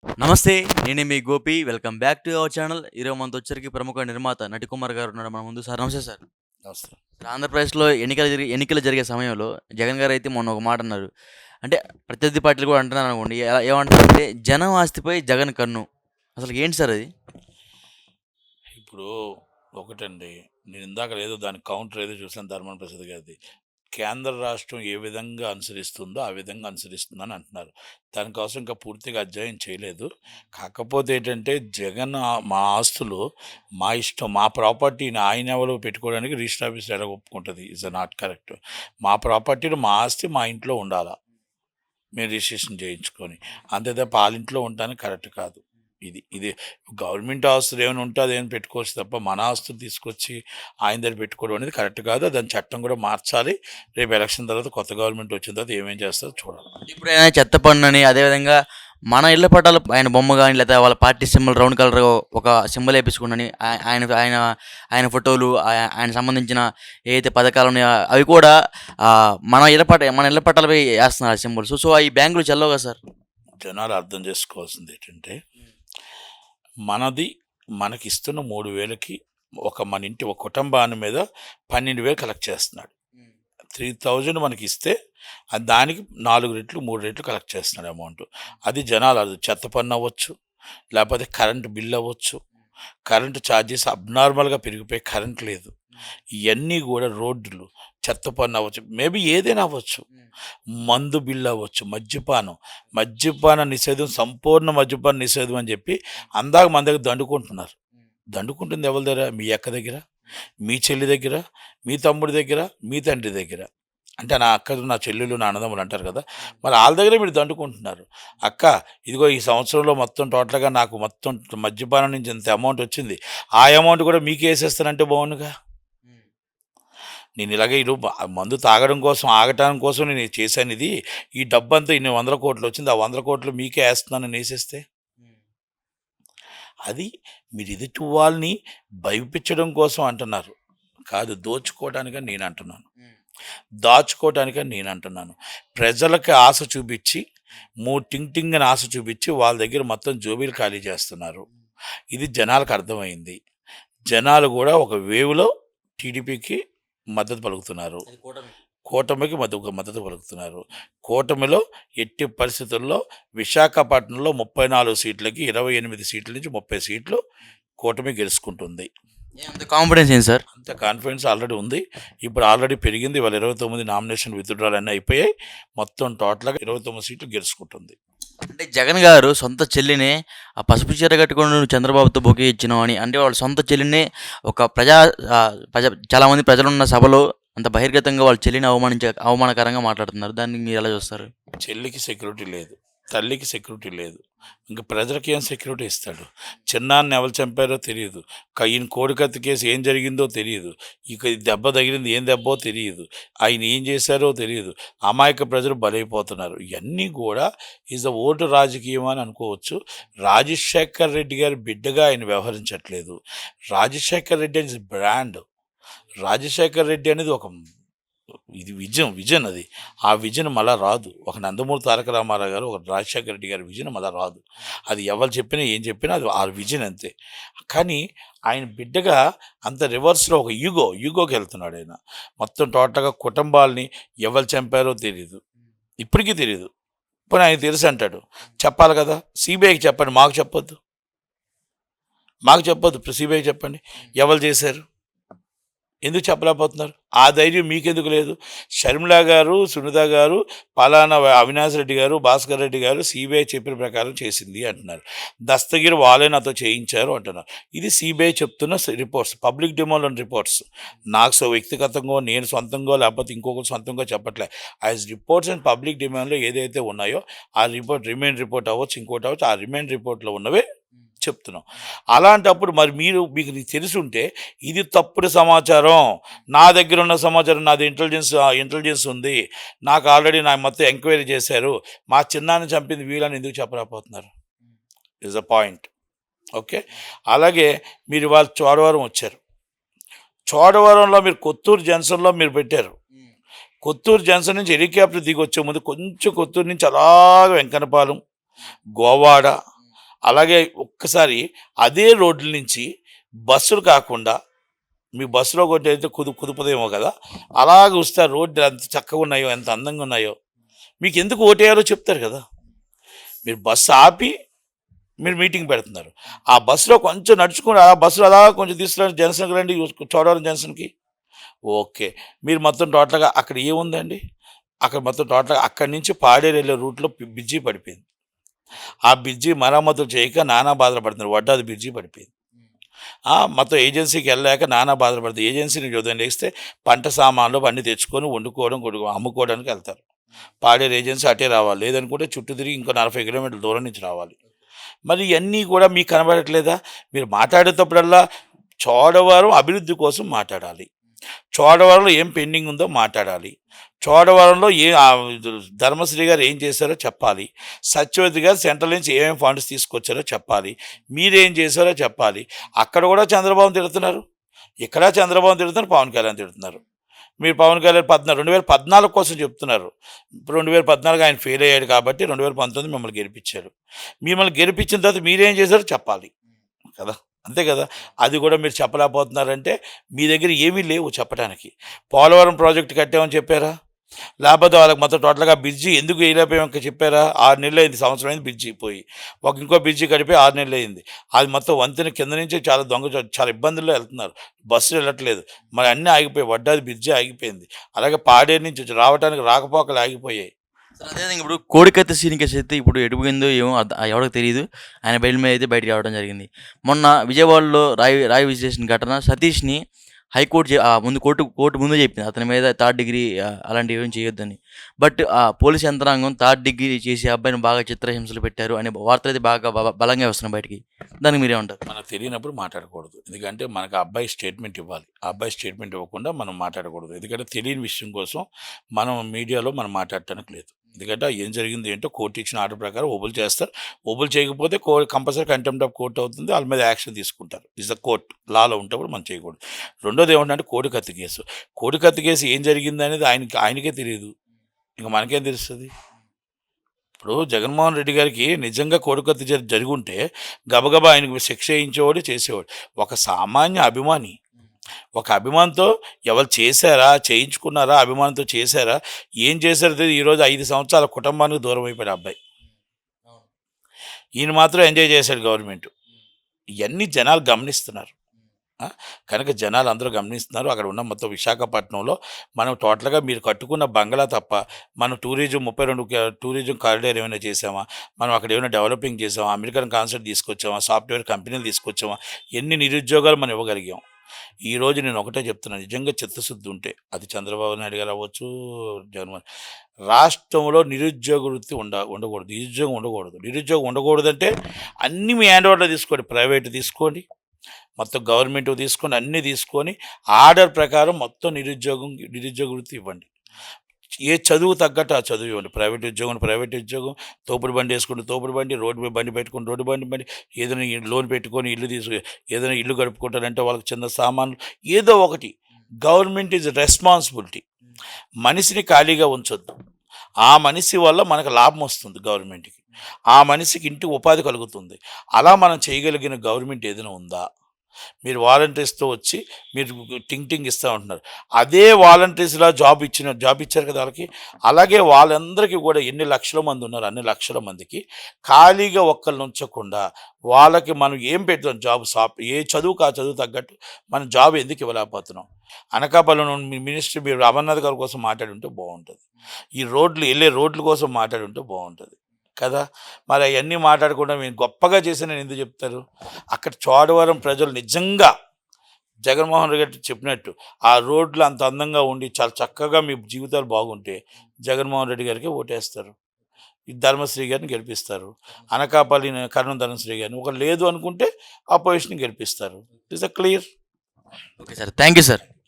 నమస్తే. నేనే మీ Gopi. Welcome back to our channel. ఈరోజు మనతో వచ్చరికి ప్రముఖ నిర్మాత నటికుమార్ గారు ఉన్నారు మన ముందు. సార్ నమస్తే సార్. అవసరం. ఆంధ్రప్రదేశ్‌లో ఎన్నికలు జరిగే సమయంలో జగన్ గారు అయితే మొన్న ఒక మాట అన్నారు. అంటే ప్రత్యర్థి పార్టీలు కూడా అంటున్నారనుకోండి. ఏమంటారంటే జనం ఆస్తిపై జగన్ కన్ను. అసలు ఏంటి సార్ అది? ఇప్పుడు ఒకటండి, నేను ఇందాక ఏదో దాని కౌంటర్ ఏదో చూసాను ధర్మాన ప్రసాద్ గారిది. కేంద్ర రాష్ట్రం ఏ విధంగా అనుసరిస్తుందో ఆ విధంగా అనుసరిస్తుందని అంటున్నారు. దానికోసం ఇంకా పూర్తిగా అధ్యయనం చేయలేదు. కాకపోతే ఏంటంటే జగన్ మా ఆస్తులు మా ఇష్టం, మా ప్రాపర్టీని ఆయన ఎవరో పెట్టుకోవడానికి రిజిస్టర్ ఆఫీస్ ఎలా ఒప్పుకుంటుంది? Is not correct. మా ప్రాపర్టీని మా ఆస్తి మా ఇంట్లో ఉండాలా, మేము రిజిస్ట్రేషన్ చేయించుకొని. అంతే తప్ప వాళ్ళ ఇంట్లో ఉండడానికి కరెక్ట్ కాదు. ఇది ఇది గవర్నమెంట్ ఆస్తులు ఏమైనా ఉంటే అదేమైనా పెట్టుకోవచ్చు తప్ప మన ఆస్తులు తీసుకొచ్చి ఆయన దగ్గర పెట్టుకోవడం అనేది కరెక్ట్ కాదు. దాని చట్టం కూడా మార్చాలి. రేపు ఎలక్షన్ తర్వాత కొత్త గవర్నమెంట్ వచ్చిన తర్వాత ఏమేం చేస్తారో చూడాలి. ఇప్పుడు ఆయన చెత్త పన్నుని అదేవిధంగా మన ఇళ్ల పట్టాలు ఆయన బొమ్మ గాని లేదా వాళ్ళ పార్టీ సింబల్ రౌండ్ కలర్ ఒక సింబల్ ఏపించుకోండని ఆయన ఆయన ఆయన ఫోటోలు ఆయన సంబంధించిన ఏదైతే పథకాలు ఉన్నాయో అవి కూడా మన ఇళ్ల పట్టాలపై ఏస్తున్నారు సింబల్స్. సో అయి బ్యాంకులు చెల్లవు కదా సార్? జనాలు అర్థం చేసుకోవాల్సింది ఏంటంటే, మనది మనకిస్తున్న 3,000కి మన ఇంటి ఒక కుటుంబాన్ని మీద 12,000 కలెక్ట్ చేస్తున్నాడు. 3,000 మనకి ఇస్తే దానికి 4 రెట్లు 3 రెట్లు కలెక్ట్ చేస్తున్నాడు అమౌంట్. అది జనాలు అది చెత్త పన్ను అవ్వచ్చు, లేకపోతే కరెంటు బిల్ అవ్వచ్చు. కరెంటు ఛార్జెస్ అబ్నార్మల్గా పెరిగిపోయి కరెంట్ లేదు. ఇవన్నీ కూడా రోడ్లు, చెత్త పన్ను అవ్వచ్చు, మేబీ ఏదైనా అవ్వచ్చు. మందు బిల్లు అవ్వచ్చు, మద్యపాన నిషేధం, సంపూర్ణ మద్యపాన నిషేధం అని చెప్పి అందాక మన దగ్గర దండుకుంటున్నారు. దండుకుంటుంది ఎవరి దగ్గర? మీ అక్క దగ్గర, మీ చెల్లి దగ్గర, మీ తమ్ముడి దగ్గర, మీ తండ్రి దగ్గర. అంటే నా అక్కలు, నా చెల్లెలు, నా అన్నదమ్ములు అంటారు కదా, మరి వాళ్ళ దగ్గరే మీరు దండుకుంటున్నారు. అక్క, ఇదిగో ఈ సంవత్సరంలో మొత్తం టోటల్గా నాకు మొత్తం మద్యపానం నుంచి ఇంత అమౌంట్ వచ్చింది, ఆ అమౌంట్ కూడా మీకే వేసేస్తానంటే బాగుండుగా. నేను ఇలాగే మందు తాగడం కోసం, ఆగటం కోసం నేను చేశాను ఇది. ఈ డబ్బంతా ఇన్ని 100 కోట్లు వచ్చింది, ఆ 100 కోట్లు మీకే వేస్తున్నాను వేసేస్తే. అది మీరు ఎదుటి వాళ్ళని భయపించడం కోసం అంటున్నారు కాదు, దోచుకోవడానికని నేను అంటున్నాను, దాచుకోవడానికని నేను అంటున్నాను. ప్రజలకి ఆశ చూపించి, టింగ్ అని ఆశ చూపించి వాళ్ళ దగ్గర మొత్తం జోబీలు ఖాళీ చేస్తున్నారు. ఇది జనాలకు అర్థమైంది. జనాలు కూడా ఒక వేవ్లో టీడీపీకి మద్దతు పలుకుతున్నారు, కూటమికి మద్దతు పలుకుతున్నారు. కూటమిలో ఎట్టి పరిస్థితుల్లో విశాఖపట్నంలో 34 సీట్లకి 28 సీట్ల నుంచి 30 సీట్లు కూటమి గెలుచుకుంటుంది. అంత కాన్ఫిడెన్స్ ఏంటి సార్? అంత కాన్ఫిడెన్స్ ఆల్రెడీ ఉంది. ఇప్పుడు ఆల్రెడీ పెరిగింది. ఇవాళ 29 నామినేషన్ విత్డ్రాలు అన్నీ అయిపోయాయి. మొత్తం టోటల్గా 29 సీట్లు గెలుచుకుంటుంది. అంటే జగన్ గారు సొంత చెల్లిని ఆ పసుపు చీర కట్టుకొని నువ్వు చంద్రబాబుతో బొకే ఇచ్చినావు అని, అంటే వాళ్ళ సొంత చెల్లిని ఒక చాలామంది ప్రజలున్న సభలో అంత బహిర్గతంగా వాళ్ళ చెల్లిని అవమానకరంగా మాట్లాడుతున్నారు. దాన్ని మీరు ఎలా చూస్తారు? చెల్లికి సెక్యూరిటీ లేదు, తల్లికి సెక్యూరిటీ లేదు, ఇంకా ప్రజలకి ఏం సెక్యూరిటీ ఇస్తాడు? చిన్నాన్ని ఎవరు చంపారో తెలియదు, ఈయన కోడికత్తి కేసు ఏం జరిగిందో తెలియదు, ఇక దెబ్బ తగిలింది ఏం దెబ్బో తెలియదు, ఆయన ఏం చేశారో తెలియదు. అమాయక ప్రజలు బలైపోతున్నారు. ఇవన్నీ కూడా ఈజ్ ఓటు రాజకీయం అని అనుకోవచ్చు. రాజశేఖర్ రెడ్డి గారి బిడ్డగా ఆయన వ్యవహరించట్లేదు. రాజశేఖర్ రెడ్డి అనేది బ్రాండ్. రాజశేఖర్ రెడ్డి అనేది ఒక ఇది విజన్ అది. ఆ విజన్ మళ్ళీ రాదు. ఒక నందమూరి తారక రామారావు గారు, ఒక రాజశేఖర రెడ్డి గారి విజన్ మళ్ళీ రాదు. అది ఎవరు చెప్పినా ఏం చెప్పినా అది ఆ విజన్ అంతే. కానీ ఆయన బిడ్డగా అంత రివర్స్లో ఒక యూగోకి వెళ్తున్నాడు ఆయన. మొత్తం టోటల్గా కుటుంబాలని ఎవరు చంపారో తెలియదు, ఇప్పటికీ తెలియదు. ఇప్పుడు ఆయన తెలుసు అంటాడు, చెప్పాలి కదా. సిబిఐకి చెప్పండి, మాకు చెప్పొద్దు. ఇప్పుడు సిబిఐకి చెప్పండి ఎవరు చేశారు, ఎందుకు చెప్పలేకపోతున్నారు? ఆ ధైర్యం మీకెందుకు లేదు? షర్మిల గారు, సునీత గారు, పలానా అవినాష్ రెడ్డి గారు, భాస్కర్ రెడ్డి గారు సిబిఐ చెప్పిన ప్రకారం చేసింది అంటున్నారు. దస్తగిరి వాళ్ళే నాతో చేయించారు అంటున్నారు. ఇది సిబిఐ చెప్తున్న రిపోర్ట్స్, పబ్లిక్ డొమైన్లో రిపోర్ట్స్. నాకు వ్యక్తిగతంగా, నేను సొంతంగా, లేకపోతే ఇంకొకరు సొంతంగా చెప్పట్లే. యాజ్ రిపోర్ట్స్ అండ్ పబ్లిక్ డొమైన్లో ఏదైతే ఉన్నాయో ఆ రిపోర్ట్, రిమైండ్ రిపోర్ట్ అవ్వచ్చు, ఇంకోటి అవ్వచ్చు, ఆ రిమైండ్ రిపోర్ట్లో ఉన్నవే చెప్తున్నాం. అలాంటప్పుడు మరి మీకు తెలుసుంటే ఇది తప్పుడు సమాచారం, నా దగ్గర ఉన్న సమాచారం, నాది ఇంటెలిజెన్స్ ఉంది, నాకు ఆల్రెడీ నా మొత్తం ఎంక్వైరీ చేశారు, మా చిన్నాన్ని చంపింది వీళ్ళని ఎందుకు చెప్పలేకపోతున్నారు? Is a point. ఓకే. అలాగే మీరు వాళ్ళు చోడవరం వచ్చారు. చోడవరంలో మీరు కొత్తూరు జంక్షన్లో మీరు పెట్టారు. కొత్తూరు జంక్షన్ నుంచి హెలికాప్టర్ దిగి వచ్చే ముందు కొంచెం కొత్తూరు నుంచి అలాగ వెంకన్నపాలెం, గోవాడ, అలాగే ఒక్కసారి అదే రోడ్ల నుంచి బస్సులు కాకుండా మీ బస్సులో ఒకటి అయితే కుదుపుదేమో కదా, అలాగ వస్తే ఆ రోడ్లు ఎంత చక్కగా ఉన్నాయో, ఎంత అందంగా ఉన్నాయో, మీకు ఎందుకు ఓటేయాలో చెప్తారు కదా. మీరు బస్సు ఆపి మీరు మీటింగ్ పెడుతున్నారు, ఆ బస్సులో కొంచెం నడుచుకుని ఆ బస్సులో అలా కొంచెం తీసుకురండి జంక్షన్కి రండి, చోడవరం జంక్షన్కి. ఓకే, మీరు మొత్తం టోటల్గా అక్కడ ఏముందండి, అక్కడ మొత్తం టోటల్గా అక్కడి నుంచి పాడేరు వెళ్ళే రూట్లో బ్రిడ్జి పడిపోయింది. ఆ బ్రిడ్జి మరమ్మతులు చేయక నానా బాధలు పడుతున్నారు, వడ్డాది బ్రిడ్జి పడిపోయింది. మొత్తం ఏజెన్సీకి వెళ్ళాక నానా బాధలు పడుతుంది. ఏజెన్సీని ఉదయం లేస్తే పంట సామాన్లు అన్నీ తెచ్చుకొని వండుకోవడం అమ్ముకోవడానికి వెళ్తారు. పాడేరు ఏజెన్సీ అటే రావాలి, లేదనుకుంటే చుట్టూ తిరిగి ఇంకో 40 కిలోమీటర్ల దూరం నుంచి రావాలి. మరి ఇవన్నీ కూడా మీకు కనబడట్లేదా? మీరు మాట్లాడేటప్పుడల్లా చోడవరం అభివృద్ధి కోసం మాట్లాడాలి, చోడవరంలో ఏం పెండింగ్ ఉందో మాట్లాడాలి, చోడవరంలో ధర్మశ్రీ గారు ఏం చేశారో చెప్పాలి, సత్యవతి గారు సెంట్రల్ నుంచి ఏమేమి ఫండ్స్ తీసుకొచ్చారో చెప్పాలి, మీరేం చేశారో చెప్పాలి. అక్కడ కూడా చంద్రబాబు తిడుతున్నారు, ఇక్కడ చంద్రబాబు తిడుతున్నారు, పవన్ కళ్యాణ్ తిడుతున్నారు. మీరు పవన్ కళ్యాణ్ 2014 కోసం చెప్తున్నారు. 2014 ఆయన ఫెయిల్ అయ్యాడు కాబట్టి 2019 మిమ్మల్ని గెలిపించారు. మిమ్మల్ని గెలిపించిన తర్వాత మీరేం చేశారో చెప్పాలి కదా, అంతే కదా. అది కూడా మీరు చెప్పలేకపోతున్నారంటే మీ దగ్గర ఏమీ లేవు చెప్పడానికి. పోలవరం ప్రాజెక్టు కట్టామని చెప్పారా? లేకపోతే వాళ్ళకి మొత్తం టోటల్గా బ్రిడ్జి ఎందుకు వేయలేకపోయాక చెప్పారా? 6 నెలలు అయింది, సంవత్సరం అయింది బ్రిడ్జి పోయి. ఇంకో బ్రిడ్జి కడిపి 6 నెలలు అయింది. అది మొత్తం వంతెన కింద నుంచి చాలా ఇబ్బందుల్లో వెళ్తున్నారు, బస్సులు వెళ్ళట్లేదు, మరి అన్నీ ఆగిపోయాయి, వడ్డాది బ్రిడ్జి ఆగిపోయింది. అలాగే పాడేరు నుంచి రావడానికి రాకపోకలు ఆగిపోయాయి. అదేవిధంగా ఇప్పుడు కోడికత్తి సీన్ కేసు అయితే ఇప్పుడు ఎటుపోయిందో ఏమో ఎవరికి తెలియదు. ఆయన బెయిల్ మీద అయితే బయటికి రావడం జరిగింది. మొన్న విజయవాడలో రాయి విశ్లేషణ ఘటన సతీష్ని హైకోర్టు కోర్టు ముందే చెప్పింది అతని మీద 3rd డిగ్రీ అలాంటివి ఏం చేయొద్దని. బట్ పోలీస్ యంత్రాంగం 3rd డిగ్రీ చేసి అబ్బాయిని బాగా చిత్రహింసలు పెట్టారు అనే వార్తలు అయితే బాగా బలంగా వస్తున్నాయి బయటికి. దానికి మీరేమంటారు? మనకు తెలియనప్పుడు మాట్లాడకూడదు, ఎందుకంటే మనకు అబ్బాయి స్టేట్మెంట్ ఇవ్వాలి. ఆ అబ్బాయి స్టేట్మెంట్ ఇవ్వకుండా మనం మాట్లాడకూడదు, ఎందుకంటే తెలియని విషయం కోసం మనం మీడియాలో మనం మాట్లాడటానికి లేదు. ఎందుకంటే ఏం జరిగింది ఏంటో కోర్టు ఇచ్చిన ఆర్డర్ ప్రకారం ఒబుల్ చేస్తారు. ఒబుల్ చేయకపోతే కంపల్సరీ కంటెంప్ట్ ఆఫ్ కోర్ట్ అవుతుంది, వాళ్ళ మీద యాక్షన్ తీసుకుంటారు. ఇస్ ద కోర్ట్, లాలో ఉంటప్పుడు మనం చేయకూడదు. రెండోది ఏమంటే కోడికత్తి కేసు. కోడికత్తి కేసు ఏం జరిగింది అనేది ఆయనకే తెలియదు, ఇంకా మనకేం తెలుస్తుంది? ఇప్పుడు జగన్మోహన్ రెడ్డి గారికి నిజంగా కోడికత్తి జరిగి ఉంటే గబగబా ఆయనకు శిక్ష వేయించేవాడు, చేసేవాడు. ఒక సామాన్య అభిమాని, ఒక అభిమానంతో ఎవరు చేశారా, చేయించుకున్నారా, అభిమానంతో చేశారా, ఏం చేశారో ఈరోజు 5 సంవత్సరాల కుటుంబానికి దూరం అయిపోయాడు అబ్బాయి. ఈయన మాత్రం ఎంజాయ్ చేశాడు గవర్నమెంట్. ఇవన్నీ జనాలు గమనిస్తున్నారు కనుక జనాలు అందరూ గమనిస్తున్నారు. అక్కడ ఉన్న మొత్తం విశాఖపట్నంలో మనం టోటల్గా మీరు కట్టుకున్న బంగ్లా తప్ప మనం టూరిజం 32 టూరిజం కారిడార్ ఏమైనా చేసామా, మనం అక్కడ ఏమైనా డెవలపింగ్ చేసామా, అమెరికన్ కాన్సెప్ట్ తీసుకొచ్చామా, సాఫ్ట్వేర్ కంపెనీలు తీసుకొచ్చామా, ఎన్ని నిరుద్యోగాలు మనం ఇవ్వగలిగాం. ఈరోజు నేను ఒకటే చెప్తున్నాను, నిజంగా చిత్తశుద్ధి ఉంటే అది చంద్రబాబు నాయుడు గారు అవ్వచ్చు, జగన్మోహన్, రాష్ట్రంలో నిరుద్యోగ వృత్తి ఉండకూడదు, నిరుద్యోగం ఉండకూడదంటే అన్నీ మీ హ్యాండ్ ఓవర్లో తీసుకోండి, ప్రైవేట్ తీసుకోండి, మొత్తం గవర్నమెంట్ తీసుకొని అన్నీ తీసుకొని ఆర్డర్ ప్రకారం మొత్తం నిరుద్యోగ వృత్తి ఇవ్వండి. ఏ చదువు తగ్గట్టు ఆ చదువు ఇవ్వండి. ప్రైవేట్ ఉద్యోగం, తోపుడు బండి వేసుకుంటే తోపుడు బండి, రోడ్డు మీద బండి పెట్టుకుని రోడ్డు బండి, ఏదైనా లోన్ పెట్టుకొని ఏదైనా ఇల్లు గడుపుకుంటారంటే వాళ్ళకి చిన్న సామాన్లు ఏదో ఒకటి. Government is responsibility. మనిషిని ఖాళీగా ఉంచొద్దు, ఆ మనిషి వల్ల మనకు లాభం వస్తుంది గవర్నమెంట్కి, ఆ మనిషికి ఇంటి ఉపాధి కలుగుతుంది. అలా మనం చేయగలిగిన గవర్నమెంట్ ఏదైనా ఉందా? మీరు వాలంటీర్స్తో వచ్చి మీరు టింగ్ ఇస్తూ ఉంటున్నారు. అదే వాలంటీర్స్లా జాబ్ ఇచ్చారు కదా వాళ్ళకి. అలాగే వాళ్ళందరికీ కూడా ఎన్ని లక్షల మంది ఉన్నారు, అన్ని లక్షల మందికి ఖాళీగా ఒక్కరిని ఉంచకుండా వాళ్ళకి మనం ఏం పెడతాం, జాబ్ ఏ చదువుకు ఆ చదువు తగ్గట్టు మనం జాబ్ ఎందుకు ఇవ్వలేకపోతున్నాం? అనకాపల్లిలో మినిస్టర్ మీరు అమర్నాథ్ గారి కోసం మాట్లాడి ఉంటే బాగుంటుంది, ఈ వెళ్ళే రోడ్ల కోసం మాట్లాడి ఉంటే బాగుంటుంది కదా. మరి అవన్నీ మాట్లాడకుండా మీరు గొప్పగా చేసిన ఎందుకు చెప్తారు? అక్కడ చోడవరం ప్రజలు నిజంగా జగన్మోహన్ రెడ్డి గారు చెప్పినట్టు ఆ రోడ్లు అంత అందంగా ఉండి చాలా చక్కగా మీ జీవితాలు బాగుంటే జగన్మోహన్ రెడ్డి గారికి ఓటేస్తారు, ధర్మశ్రీ గారిని గెలిపిస్తారు, అనకాపల్లి కర్ణం ధర్మశ్రీ గారిని. ఒక లేదు అనుకుంటే అపోజిషన్ గెలిపిస్తారు. It's a clear. Okay sir, thank you sir.